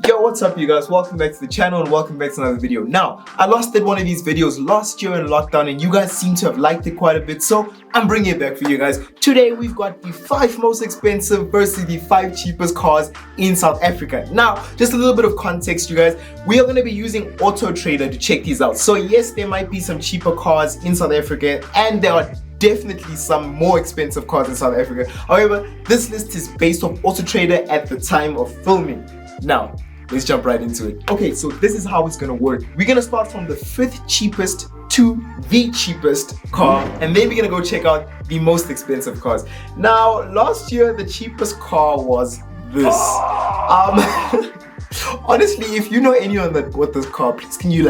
Yo, what's up you guys? Welcome back to the channel and welcome back to another video. Now, I last did one of these videos last year in lockdown and you guys seem to have liked it quite a bit, so I'm bringing it back for you guys. Today we've got the 5 most expensive versus the 5 cheapest cars in South Africa. Now, just a little bit of context you guys, we are going to be using Auto Trader to check these out. So yes, there might be some cheaper cars in South Africa and there are definitely some more expensive cars in South Africa. However, this list is based on Auto Trader at the time of filming. Now, let's jump right into it. Okay, so this is how it's gonna work. We're gonna start from the 5th cheapest to the cheapest car, and then we're gonna go check out the most expensive cars. Now, last year, the cheapest car was this. Honestly, if you know anyone that bought this car, please can you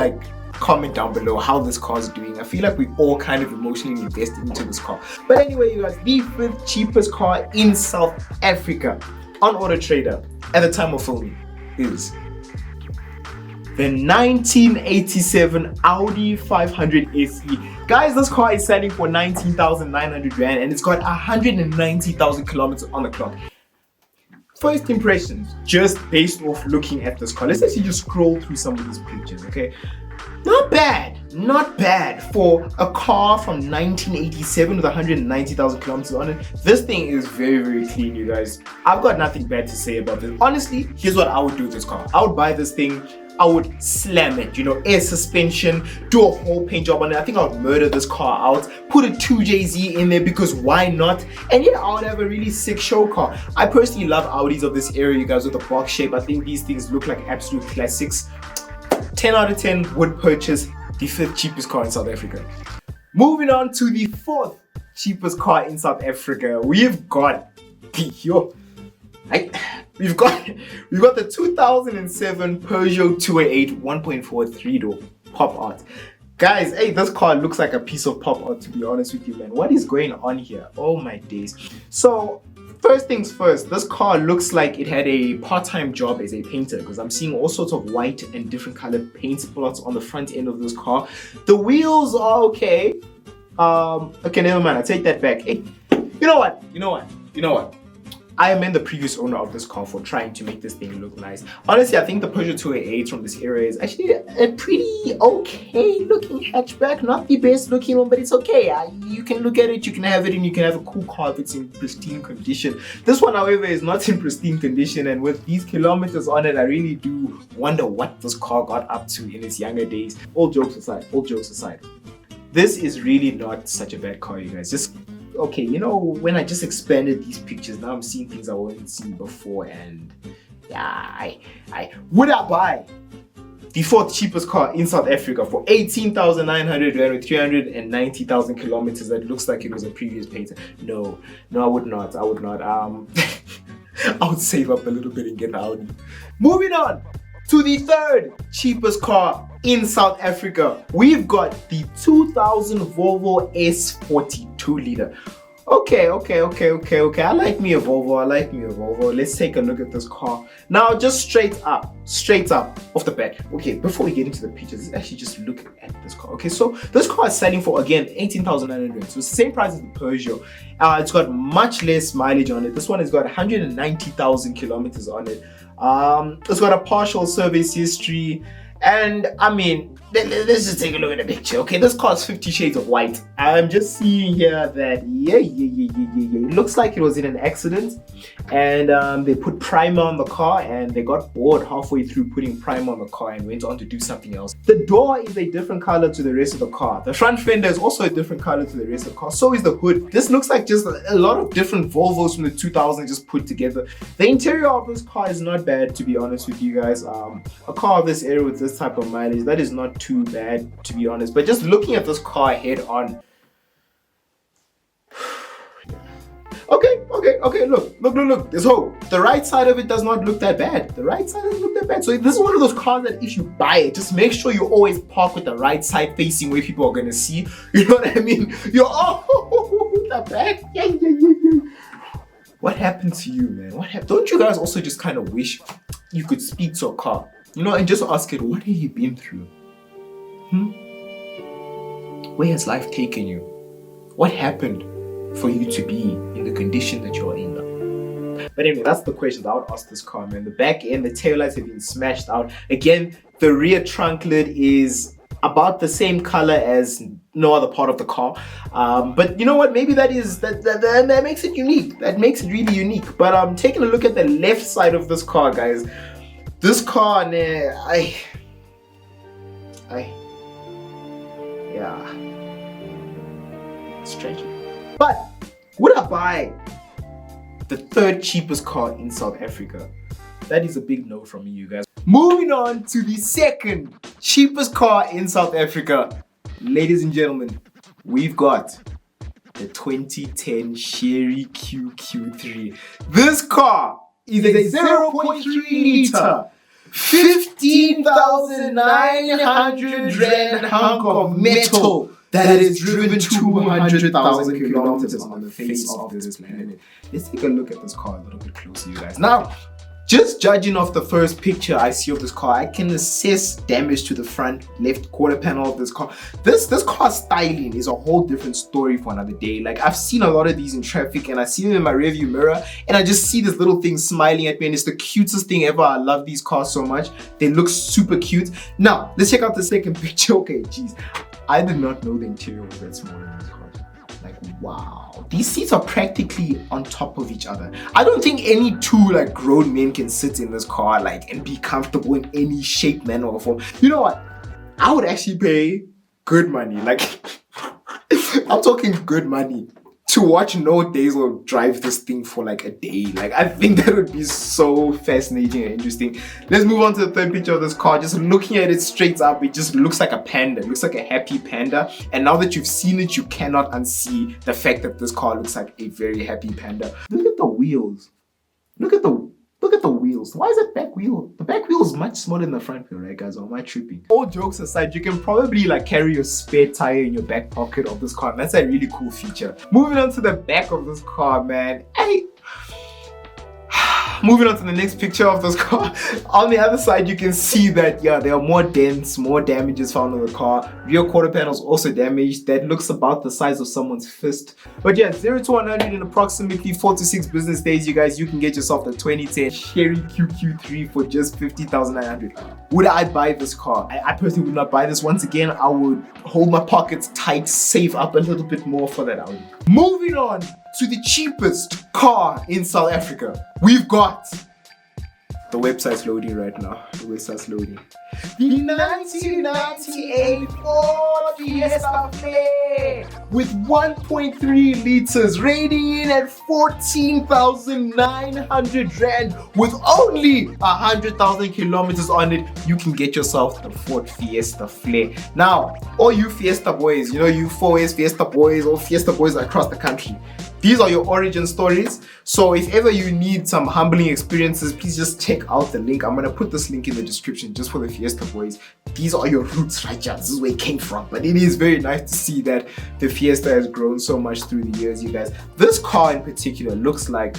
comment down below how this car is doing. I feel like we all kind of emotionally invested into this car. But anyway, you guys, the 5th cheapest car in South Africa on Auto Trader at the time of filming is the 1987 Audi 500 SE. Guys, this car is selling for 19,900 Rand and it's got 190,000 kilometers on the clock. First impressions, just based off looking at this car. Let's actually just scroll through some of these pictures, okay? Not bad for a car from 1987 with 190,000 kilometers on it. This thing is very, very clean, you guys. I've got nothing bad to say about this. Honestly, here's what I would do with this car. I would buy this thing, I would slam it, air suspension, do a whole paint job on it. I think I would murder this car out, put a 2JZ in there because why not? And yeah, I would have a really sick show car. I personally love Audis of this era, you guys, with the box shape. I think these things look like absolute classics. 10 out of 10 would purchase the 5th cheapest car in South Africa. Moving on to the 4th cheapest car in South Africa, we've got the 2007 Peugeot 208 1.4 3-door pop art. Guys, hey, this car looks like a piece of pop art, to be honest with you, man. What is going on here? Oh my days. So first things first, this car looks like it had a part-time job as a painter because I'm seeing all sorts of white and different colored paint spots on the front end of this car. The wheels are okay. Okay, never mind. I take that back. Hey, you know what? I amend the previous owner of this car for trying to make this thing look nice. Honestly, I think the Peugeot 208 from this era is actually a pretty okay looking hatchback. Not the best looking one, but it's okay. You can look at it, you can have it, and you can have a cool car if it's in pristine condition. This one, however, is not in pristine condition, and with these kilometers on it, I really do wonder what this car got up to in its younger days. All jokes aside, this is really not such a bad car, you guys. Just okay, when I just expanded these pictures, now I'm seeing things I wasn't seen before, and yeah, would I buy the 4th cheapest car in South Africa for 18,900 Rand with 390,000 kilometers that looks like it was a previous painter? No, I would not. I would save up a little bit and get the Audi. Moving on to the 3rd cheapest car in South Africa, we've got the 2000 Volvo S42 liter. Okay. I like me a Volvo. Let's take a look at this car. Now, just straight up off the bat. Okay, before we get into the pictures, let's actually just look at this car. Okay, so this car is selling for, again, 18,900. So it's the same price as the Peugeot. It's got much less mileage on it. This one has got 190,000 kilometers on it. It's got a partial service history. And I mean, let's just take a look at the picture. Okay, this car is 50 shades of white. I'm just seeing here that it looks like it was in an accident, and they put primer on the car and they got bored halfway through putting primer on the car and went on to do something else. The door is a different color to the rest of the car. The front fender is also a different color to the rest of the car. So is the hood. This looks like just a lot of different Volvos from the 2000s just put together. The interior of this car is not bad, to be honest with you guys. A car of this era with this type of mileage, that is not too bad, to be honest. But just looking at this car head on, okay, look, there's hope. The right side of it does not look that bad. So this is one of those cars that if you buy it, just make sure you always park with the right side facing where people are gonna see. You know what I mean? You're the back. Yeah. What happened to you, man? Don't you guys also just kind of wish you could speak to a car, and just ask it, what have you been through? Where has life taken you? What happened for you to be in the condition that you're in now? But anyway, that's the questions I would ask this car, man. The back end, the taillights have been smashed out. Again, the rear trunk lid is about the same color as no other part of the car. But you know what? Maybe that makes it unique. That makes it really unique. But taking a look at the left side of this car, guys. This car, yeah. It's tricky. But would I buy the third cheapest car in South Africa? That is a big no from me, you guys. Moving on to the second cheapest car in South Africa. Ladies and gentlemen, we've got the 2010 Sherry QQ3. This car is a 0.3 liter, 15,900 rand hunk of metal that has driven 200,000 kilometers on the face of this planet. Let's take a look at this car a little bit closer, you guys. Now, just judging off the first picture I see of this car, I can assess damage to the front left quarter panel of this car. This car's styling is a whole different story for another day. Like, I've seen a lot of these in traffic and I see them in my rearview mirror and I just see this little thing smiling at me and it's the cutest thing ever. I love these cars so much. They look super cute. Now, let's check out the second picture. Okay, geez. I did not know the interior was that small in this car. Like, wow. These seats are practically on top of each other. I don't think any two like grown men can sit in this car like and be comfortable in any shape, manner, or form. You know what? I would actually pay good money. Like, I'm talking good money to watch No Dazel drive this thing for like a day. Like, I think that would be so fascinating and interesting. Let's move on to the third picture of this car. Just looking at it straight up, it just looks like a panda. It looks like a happy panda. And now that you've seen it, you cannot unsee the fact that this car looks like a very happy panda. Look at the wheels. Look at the wheels. Why is that back wheel? The back wheel is much smaller than the front wheel, right, guys? Or am I tripping? All jokes aside, you can probably like carry your spare tire in your back pocket of this car. And that's a really cool feature. Moving on to the back of this car, man. Moving on to the next picture of this car. On the other side, you can see that, yeah, there are more dents, more damages found on the car. Rear quarter panels also damaged. That looks about the size of someone's fist. But yeah, 0 to 100 in approximately 4 to 6 business days, you guys. You can get yourself the 2010 Sherry QQ3 for just 50,900. Would I buy this car? I personally would not buy this. Once again, I would hold my pockets tight, save up a little bit more for that Audi. Moving on to the cheapest car in South Africa. We've got, the website's loading right now. The website's loading. The 1998 Ford Fiesta Flare with 1.3 liters, rating in at 14,900 rand with only 100,000 kilometers on it. You can get yourself the Ford Fiesta Flare. Now, all you Fiesta boys, you know, you 4S Fiesta boys or Fiesta boys across the country, these are your origin stories. So if ever you need some humbling experiences, please just check out the link. I'm gonna put this link in the description just for the Fiesta boys. These are your roots right here. This is where it came from. But it is very nice to see that the Fiesta has grown so much through the years, you guys. This car in particular looks like,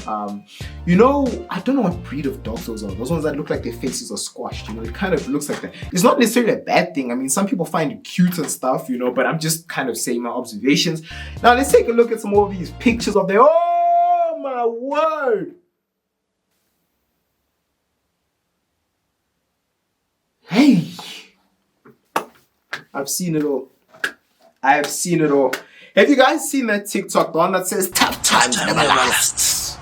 you know, I don't know what breed of dogs those are. Those ones that look like their faces are squashed, you know, it kind of looks like that. It's not necessarily a bad thing. I mean, some people find it cute and stuff, you know, but I'm just kind of saying my observations. Now let's take a look at some more of these pictures of there. Oh my word! Hey! I've seen it all. I have seen it all. Have you guys seen that TikTok, the one that says tough times never last?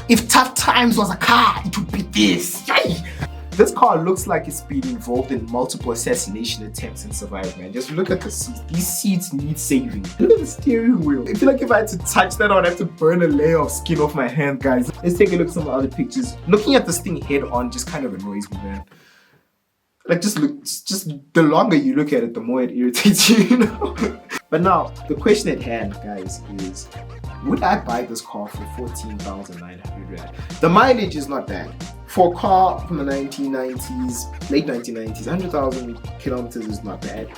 If tough times was a car, it would be this. Yay! This car looks like it's been involved in multiple assassination attempts and survived, man. Just look at the seats. These seats need saving. Look at the steering wheel. I feel like if I had to touch that, I would have to burn a layer of skin off my hand, guys. Let's take a look at some other pictures. Looking at this thing head on just kind of annoys me, man. Like, just the longer you look at it, the more it irritates you, you know? But now, the question at hand, guys, is would I buy this car for 14,900 rand? The mileage is not bad. For a car from the 1990s, late 1990s, 100,000 kilometers is not bad.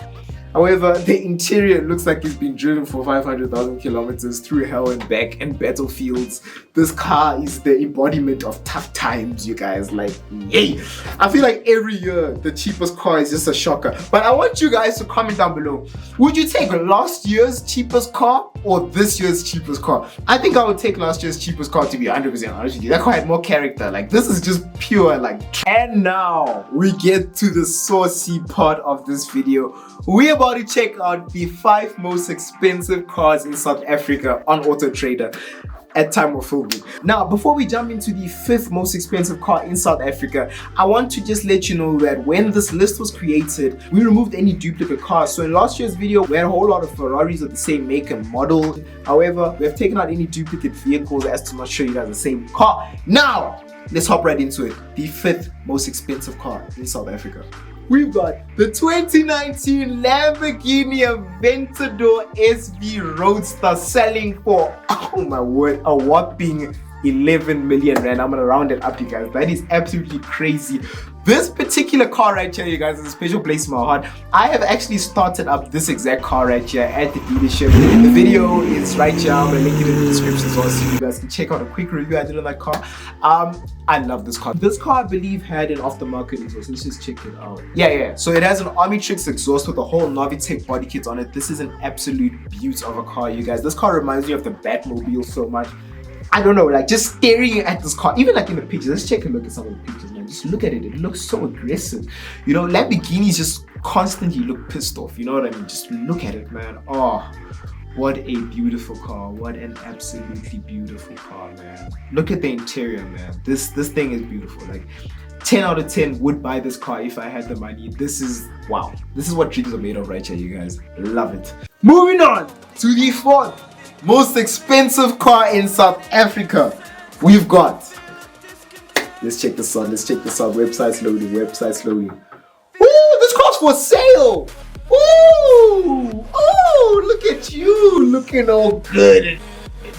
However, the interior looks like it's been driven for 500,000 kilometers through hell and back and battlefields. This car is the embodiment of tough times, you guys. Like, yay! I feel like every year the cheapest car is just a shocker. But I want you guys to comment down below. Would you take last year's cheapest car or this year's cheapest car? I think I would take last year's cheapest car, to be 100% honest with you. That car had more character. Like, this is just pure like. And now we get to the saucy part of this video. We're about to check out the 5 most expensive cars in South Africa on Auto Trader at time of filming. Now, before we jump into the 5th most expensive car in South Africa, I want to just let you know that when this list was created, we removed any duplicate cars. So in last year's video, we had a whole lot of Ferraris of the same make and model. However, we have taken out any duplicate vehicles as to not show you guys the same car. Now, let's hop right into it. The 5th most expensive car in South Africa. We've got the 2019 Lamborghini Aventador SV Roadster selling for, oh my word, a whopping 11 million rand. I'm gonna round it up, you guys. That is absolutely crazy. This particular car right here, you guys, is a special place in my heart. I have actually started up this exact car right here at the dealership. The video is right here. I'm gonna link it in the description so you guys can check out a quick review I did on that car. I love this car. This car, I believe, had an aftermarket exhaust. Let's just check it out. Yeah. So it has an Omnitrix exhaust with a whole Novitec body kit on it. This is an absolute beauty of a car, you guys. This car reminds me of the Batmobile so much. I don't know, like just staring at this car, even like in the pictures. Let's take a look at some of the pictures, man. Just look at it. It looks so aggressive. You know, Lamborghinis just constantly look pissed off. You know what I mean? Just look at it, man. Oh, what a beautiful car. What an absolutely beautiful car, man. Look at the interior, man. This thing is beautiful. Like 10 out of 10 would buy this car if I had the money. This is, wow. This is what dreams are made of right here, you guys. Love it. Moving on to the 4th most expensive car in South Africa. We've got, let's check this out. Website's loading. Ooh, this car's for sale. Ooh, look at you, looking all good.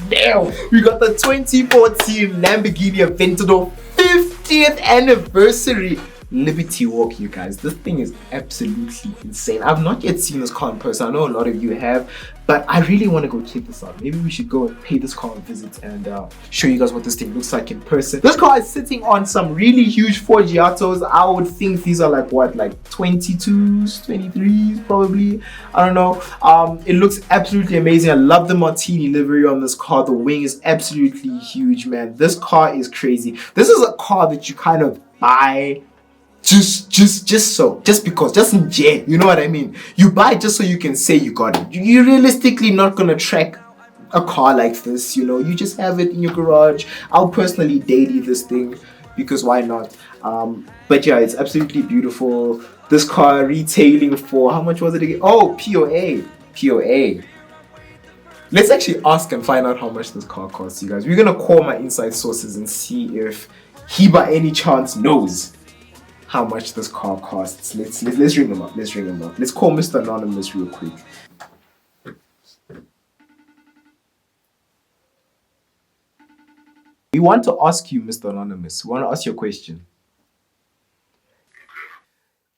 Damn, we got the 2014 Lamborghini Aventador 50th anniversary Liberty Walk, you guys. This thing is absolutely insane. I've not yet seen this car in person. I know a lot of you have, but I really want to go check this out. Maybe we should go and pay this car a visit and show you guys what this thing looks like in person. This car is sitting on some really huge Forgiatos. I would think these are like what, like 22s, 23s probably. I don't know. It looks absolutely amazing. I love the Martini livery on this car. The wing is absolutely huge, man. This car is crazy. This is a car that you kind of buy just because, just in jet, you know what I mean? You buy it just so you can say you got it. You're realistically not gonna track a car like this, you know. You just have it in your garage. I'll personally daily this thing because why not? But yeah, it's absolutely beautiful. This car retailing for, how much was it again? Oh, POA. Let's actually ask and find out how much this car costs, you guys. We're gonna call my inside sources and see if he by any chance knows how much this car costs. Let's ring him up. Let's call Mr. Anonymous real quick. We want to ask you, Mr. Anonymous. We want to ask you a question.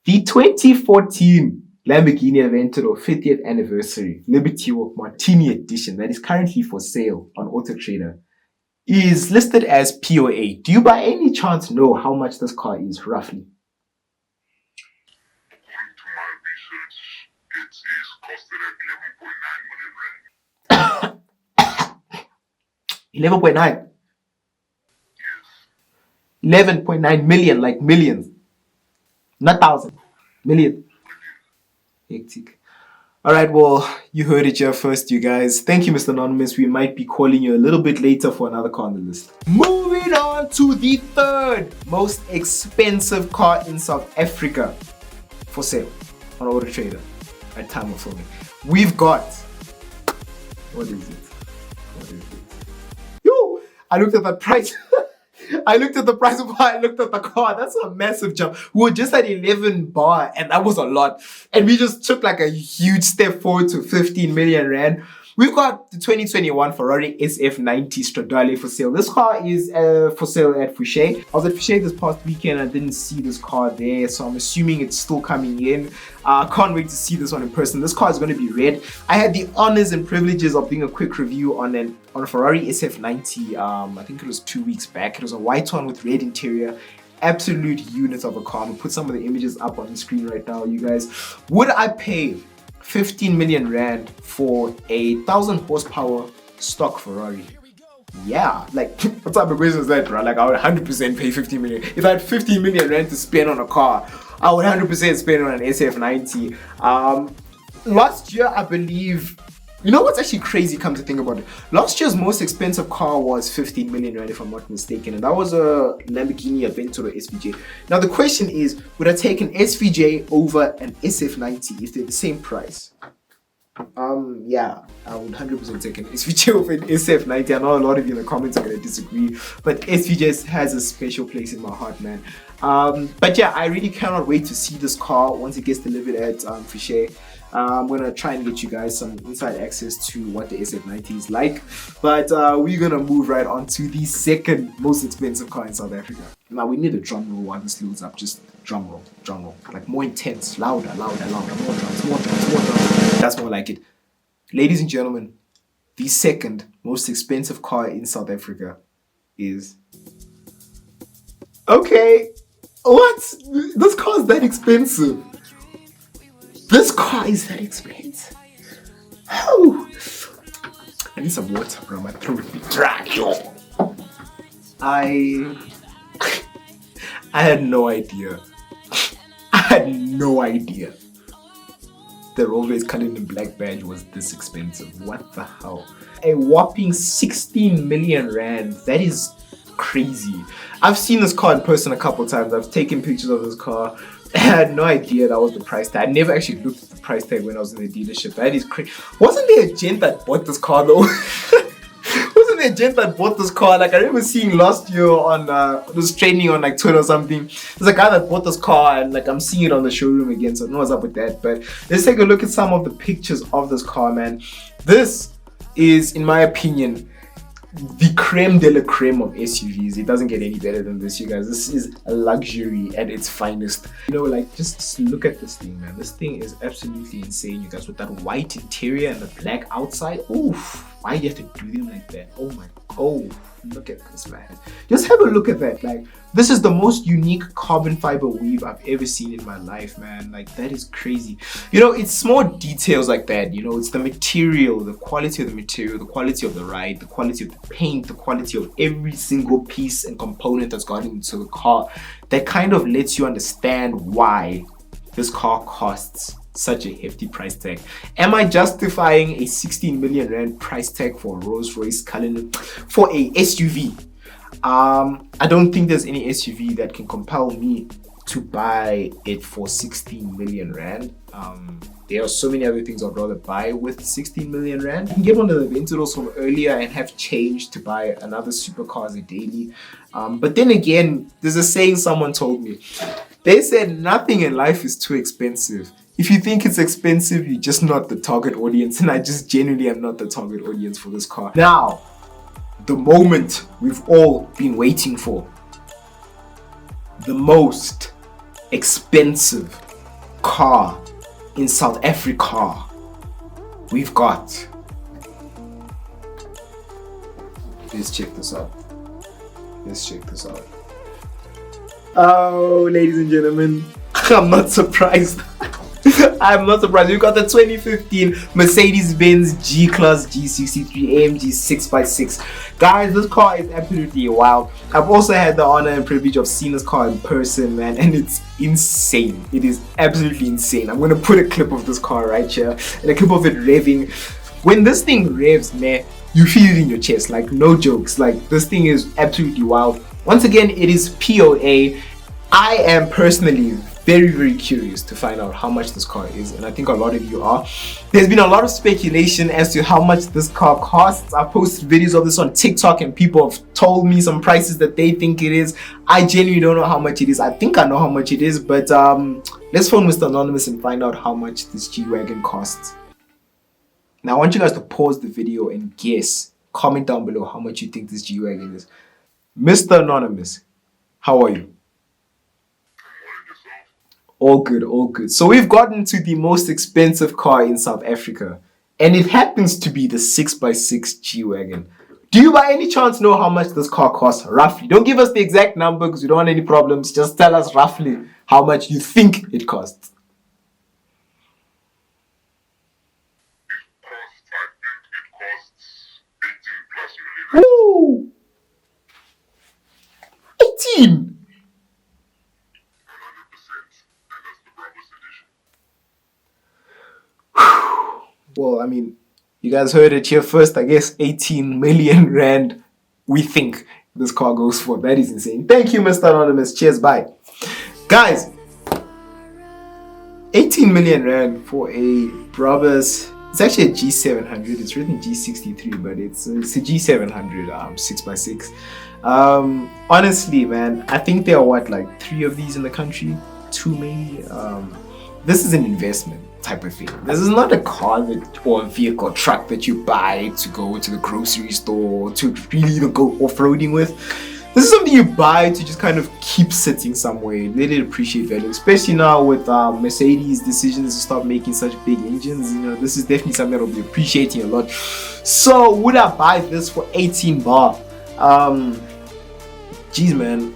The 2014 Lamborghini Aventador 50th anniversary Liberty Walk Martini edition that is currently for sale on Auto Trader is listed as POA. Do you by any chance know how much this car is roughly? 11.9. 11.9 million, like millions. Not thousand. Million. Hectic. Alright, well, you heard it here first, you guys. Thank you, Mr. Anonymous. We might be calling you a little bit later for another car on the list. Moving on to the 3rd most expensive car in South Africa for sale on Auto Trader at time of filming. We've got, what is it? Yo, I looked at that price. I looked at the price of I looked at the car. That's a massive jump. We were just at 11 bar and that was a lot. And we just took like a huge step forward to 15 million rand. We've got the 2021 Ferrari SF90 Stradale for sale. This car is for sale at Fouché. I was at Fouché this past weekend. I didn't see this car there, so I'm assuming it's still coming in. Can't wait to see this one in person. This car is going to be red. I had the honors and privileges of doing a quick review on a Ferrari SF90. I think it was 2 weeks back. It was a white one with red interior. Absolute unit of a car. I'm gonna put some of the images up on the screen right now, you guys. Would I pay 15 million rand for a 1,000 horsepower stock Ferrari? Yeah, like what type of question is that, bro? Like I would 100% pay 15 million. If I had 15 million rand to spend on a car, I would 100% spend on an SF90. Last year, I believe, you know what's actually crazy, come to think about it? Last year's most expensive car was 15 million rand, if I'm not mistaken, and that was a Lamborghini Aventador SVJ. Now the question is, would I take an SVJ over an SF90 if they're the same price? Yeah, I would 100% take an SVJ over an SF90. I know a lot of you in the comments are going to disagree, but SVJ has a special place in my heart, man. But yeah, I really cannot wait to see this car once it gets delivered at Fouché. I'm gonna try and get you guys some inside access to what the SF90 is like, but we're gonna move right on to the second most expensive car in South Africa. Now we need a drum roll while this loads up. Just drum roll, like more intense, louder, more drums. That's more like it. Ladies and gentlemen, the second most expensive car in South Africa is... Okay, what? This car is that expensive? This car is that expensive? Oh, I need some water, bro. My throat is dry. I had no idea. The Rolls-Royce Cullinan Black Badge was this expensive. What the hell? A whopping 16 million rand. That is crazy. I've seen this car in person a couple times. I've taken pictures of this car. I had no idea that was the price tag. I never actually looked at the price tag when I was in the dealership. That is crazy. Wasn't there a gent that bought this car though? Wasn't there a gent that bought this car? Like I remember seeing last year on was training on like Twitter or something. There's a guy that bought this car and like I'm seeing it on the showroom again, so I don't know what's up with that. But let's take a look at some of the pictures of this car, man. This is, in my opinion, the creme de la creme of SUVs. It doesn't get any better than this, you guys. This is a luxury at its finest. You know, like just look at this thing, man. This thing is absolutely insane, you guys, with that white interior and the black outside. Oof, why do you have to do them like that? Oh my, oh, look at this, man. Just have a look at that. Like, this is the most unique carbon fiber weave I've ever seen in my life, man. Like, that is crazy. You know, it's small details like that. You know, it's the material, the quality of the material, the quality of the ride, the quality of the paint, the quality of every single piece and component that's gotten into the car that kind of lets you understand why this car costs such a hefty price tag. Am I justifying a 16 million rand price tag for a Rolls-Royce Cullinan for a SUV? I don't think there's any SUV that can compel me to buy it for 16 million rand. There are so many other things I'd rather buy with 16 million rand. You can get one of the Aventadors from earlier and have change to buy another supercar as a daily. But then again, there's a saying someone told me. They said nothing in life is too expensive. If you think it's expensive, you're just not the target audience, and I just genuinely am not the target audience for this car. Now, the moment we've all been waiting for. The most expensive car in South Africa. We've got. Let's check this out. Oh, ladies and gentlemen, I'm not surprised. I'm not surprised. We've got the 2015 Mercedes-Benz G-Class G63 AMG 6x6. Guys, this car is absolutely wild. I've also had the honor and privilege of seeing this car in person, man, and it's insane. It is absolutely insane. I'm going to put a clip of this car right here and a clip of it revving. When this thing revs, man, you feel it in your chest. Like, no jokes. Like, this thing is absolutely wild. Once again, it is POA. I am personally very curious to find out how much this car is, and I think a lot of you are. There's been a lot of speculation as to how much this car costs. I've posted videos of this on TikTok and people have told me some prices that they think it is. I genuinely don't know how much it is. I think I know how much it is, but let's phone Mr. Anonymous and find out how much this G-Wagon costs. Now I want you guys to pause the video and guess. Comment down below how much you think this G-Wagon is. Mr. Anonymous, how are you? All good, all good. So we've gotten to the most expensive car in South Africa, and it happens to be the 6x6 G-Wagon. Do you by any chance know how much this car costs roughly? Don't give us the exact number because we don't want any problems. Just tell us roughly how much you think it costs. Woo! 18! Well, I mean, you guys heard it here first. I guess 18 million rand we think this car goes for. That is insane. Thank you, Mr. Anonymous. Cheers, bye. Guys, 18 million rand for a Brabus. It's actually a G700. It's written G63, but it's a G700 6x6. Honestly, man, I think there are like 3 of these in the country, 2 maybe. This is an investment type of thing. This is not a car or a vehicle or truck that you buy to go to the grocery store to really go off-roading with. This is something you buy to just kind of keep sitting somewhere, let it appreciate value, especially now with Mercedes decisions to start making such big engines. You know, this is definitely something that will be appreciating a lot. So would I buy this for 18 bar? Geez, man.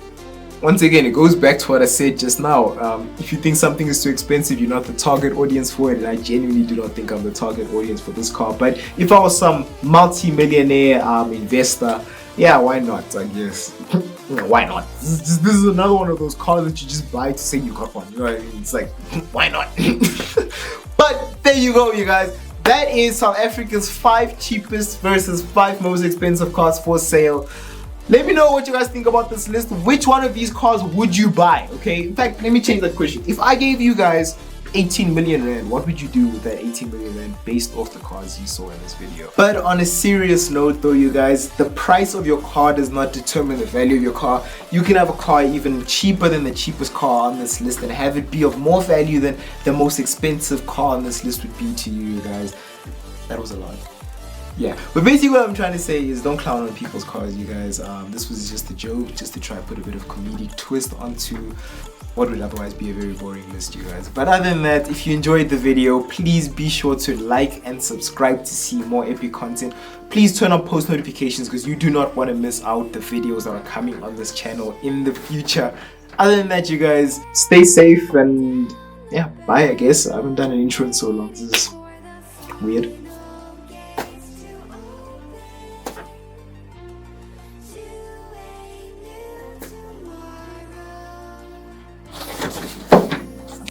Once again, it goes back to what I said just now. If you think something is too expensive, you're not the target audience for it, and I genuinely do not think I'm the target audience for this car. But if I was some multi-millionaire investor, yeah, why not, I guess. Why not? This is another one of those cars that you just buy to say you got one. You know what I mean? It's like, why not? But there you go, you guys. That is South Africa's 5 cheapest versus 5 most expensive cars for sale. Let me know what you guys think about this list. Which one of these cars would you buy? Okay, in fact, let me change that question. If I gave you guys 18 million rand, what would you do with that 18 million rand based off the cars you saw in this video? But on a serious note though, you guys, the price of your car does not determine the value of your car. You can have a car even cheaper than the cheapest car on this list and have it be of more value than the most expensive car on this list would be to you guys. That was a lot. Yeah, but basically what I'm trying to say is don't clown on people's cars, you guys. This was just a joke, just to try to put a bit of comedic twist onto what would otherwise be a very boring list, you guys. But other than that, if you enjoyed the video, please be sure to like and subscribe to see more epic content. Please turn on post notifications because you do not want to miss out the videos that are coming on this channel in the future. Other than that, you guys, stay safe and yeah, bye, I guess. I haven't done an intro in so long. This is weird.